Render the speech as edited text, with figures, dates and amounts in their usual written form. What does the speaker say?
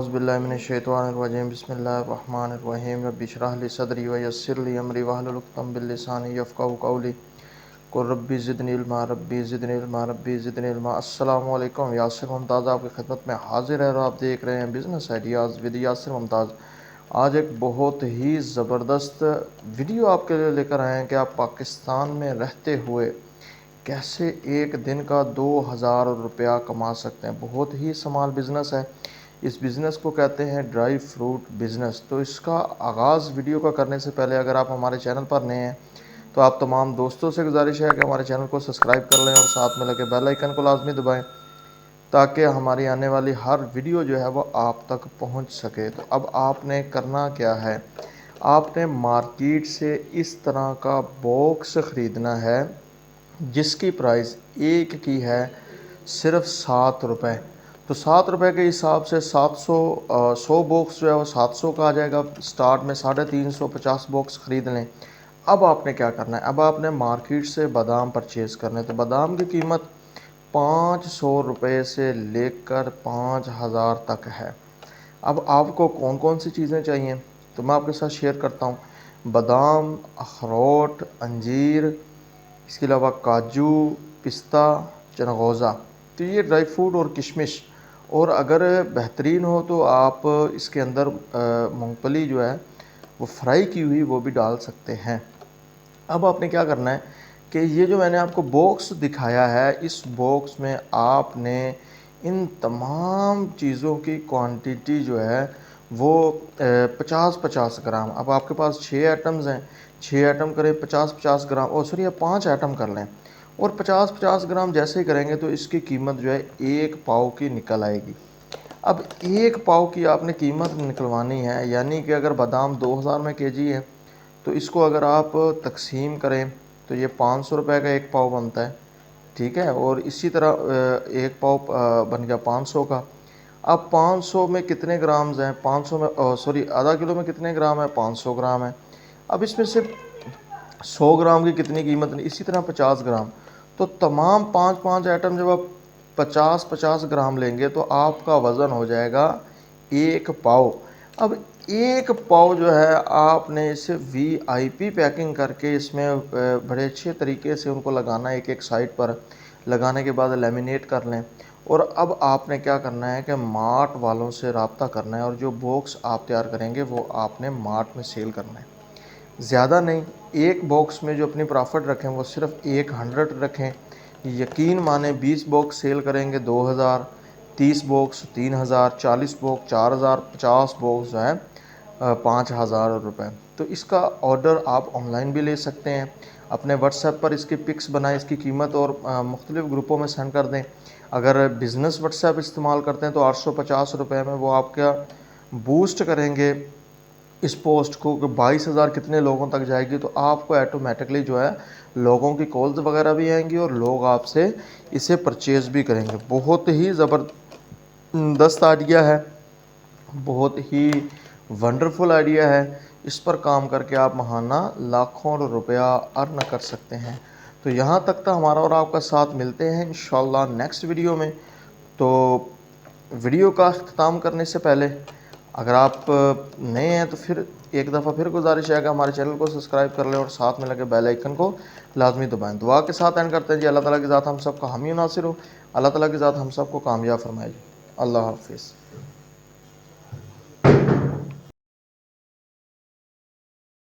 اعوذ باللہ من الشیطان الرجیم بسم اللہ الرحمن الرحیم رب اشرح لی صدری ویسر لی امری واحلل عقدۃ من لسانی یفقہوا قولی قل ربی زدنی علما ربی زدنی علما ربی زدنی علما۔ السلام علیکم، یاسر ممتاز آپ کی خدمت میں حاضر ہے اور آپ دیکھ رہے ہیں بزنس آئیڈیاز ود یاسر ممتاز۔ آج ایک بہت ہی زبردست ویڈیو آپ کے لیے لے کر آئے ہیں کہ آپ پاکستان میں رہتے ہوئے کیسے ایک دن کا 2000 روپیہ کما سکتے ہیں۔ بہت ہی سمال بزنس ہے، اس بزنس کو کہتے ہیں ڈرائی فروٹ بزنس۔ تو اس کا آغاز ویڈیو کا کرنے سے پہلے اگر آپ ہمارے چینل پر نئے ہیں تو آپ تمام دوستوں سے گزارش ہے کہ ہمارے چینل کو سبسکرائب کر لیں اور ساتھ میں لگے بیل آئیکن کو لازمی دبائیں تاکہ ہماری آنے والی ہر ویڈیو جو ہے وہ آپ تک پہنچ سکے۔ تو اب آپ نے کرنا کیا ہے، آپ نے مارکیٹ سے اس طرح کا باکس خریدنا ہے جس کی پرائس ایک کی ہے صرف 7 روپے۔ تو 7 روپے کے حساب سے 100 باکس جو ہے وہ 700 کا آ جائے گا۔ سٹارٹ میں 350 باکس خرید لیں۔ اب آپ نے کیا کرنا ہے، اب آپ نے مارکیٹ سے بادام پرچیز کرنے۔ تو بادام کی قیمت 500 روپے سے لے کر 5000 تک ہے۔ اب آپ کو کون کون سی چیزیں چاہیے تو میں آپ کے ساتھ شیئر کرتا ہوں۔ بادام، اخروٹ، انجیر، اس کے علاوہ کاجو، پستہ، چنغوزہ، تو یہ ڈرائی فروٹ اور کشمش۔ اور اگر بہترین ہو تو آپ اس کے اندر مونگ پھلی جو ہے وہ فرائی کی ہوئی وہ بھی ڈال سکتے ہیں۔ اب آپ نے کیا کرنا ہے کہ یہ جو میں نے آپ کو باکس دکھایا ہے، اس باکس میں آپ نے ان تمام چیزوں کی کوانٹیٹی جو ہے وہ 50 گرام۔ اب آپ کے پاس 6 آئٹمز ہیں، 6 آئٹم کریں 50 گرام، آپ 5 آئٹم کر لیں اور 50 گرام جیسے ہی کریں گے تو اس کی قیمت جو ہے 1 پاؤ کی نکل آئے گی۔ اب 1 پاؤ کی آپ نے قیمت نکلوانی ہے، یعنی کہ اگر بادام 2000 میں کے جی ہے تو اس کو اگر آپ تقسیم کریں تو یہ 500 روپے کا 1 پاؤ بنتا ہے، ٹھیک ہے۔ اور اسی طرح 1 پاؤ بن گیا 500 کا۔ اب 500 میں کتنے گرامز ہیں، 500 میں آدھا کلو میں کتنے گرام ہے، 500 گرام ہے۔ اب اس میں سے 100 گرام کی کتنی قیمت نہیں، اسی طرح 50 گرام۔ تو تمام 5 آئٹم جب آپ 50 گرام لیں گے تو آپ کا وزن ہو جائے گا 1 پاؤ۔ اب 1 پاؤ جو ہے آپ نے اسے VIP پیکنگ کر کے اس میں بڑے اچھے طریقے سے ان کو لگانا ہے، ایک سائڈ پر لگانے کے بعد لیمینیٹ کر لیں۔ اور اب آپ نے کیا کرنا ہے کہ مارٹ والوں سے رابطہ کرنا ہے اور جو باکس آپ تیار کریں گے وہ آپ نے مارٹ میں سیل کرنا ہے۔ زیادہ نہیں، ایک باکس میں جو اپنی پرافٹ رکھیں وہ صرف 100 رکھیں۔ یقین مانیں 20 باکس سیل کریں گے 2000، 30 باکس 3000، 40 باکس 4000، 50 باکس جو ہے 5000 روپے۔ تو اس کا آرڈر آپ آن لائن بھی لے سکتے ہیں، اپنے واٹس ایپ پر اس کی پکس بنائیں، اس کی قیمت اور مختلف گروپوں میں سینڈ کر دیں۔ اگر بزنس واٹس ایپ استعمال کرتے ہیں تو 850 روپے میں وہ آپ کا بوسٹ کریں گے اس پوسٹ کو کہ 22000 کتنے لوگوں تک جائے گی، تو آپ کو ایٹومیٹکلی جو ہے لوگوں کی کالز وغیرہ بھی آئیں گی اور لوگ آپ سے اسے پرچیز بھی کریں گے۔ بہت ہی زبردست آئیڈیا ہے، بہت ہی ونڈرفل آئیڈیا ہے۔ اس پر کام کر کے آپ ماہانہ لاکھوں روپیہ ارن کر سکتے ہیں۔ تو یہاں تک تھا ہمارا اور آپ کا ساتھ، ملتے ہیں انشاءاللہ نیکسٹ ویڈیو میں۔ تو ویڈیو کا اختتام کرنے سے پہلے اگر آپ نئے ہیں تو پھر ایک دفعہ پھر گزارش ہے کہ ہمارے چینل کو سبسکرائب کر لیں اور ساتھ میں لگے بیل آئیکن کو لازمی دبائیں۔ دعا کے ساتھ اینڈ کرتے ہیں جی، اللہ تعالیٰ کی ذات ہم سب کا حامی و ناصر ہو، اللہ تعالیٰ کی ذات ہم سب کو کامیاب فرمائے جی۔ اللہ حافظ۔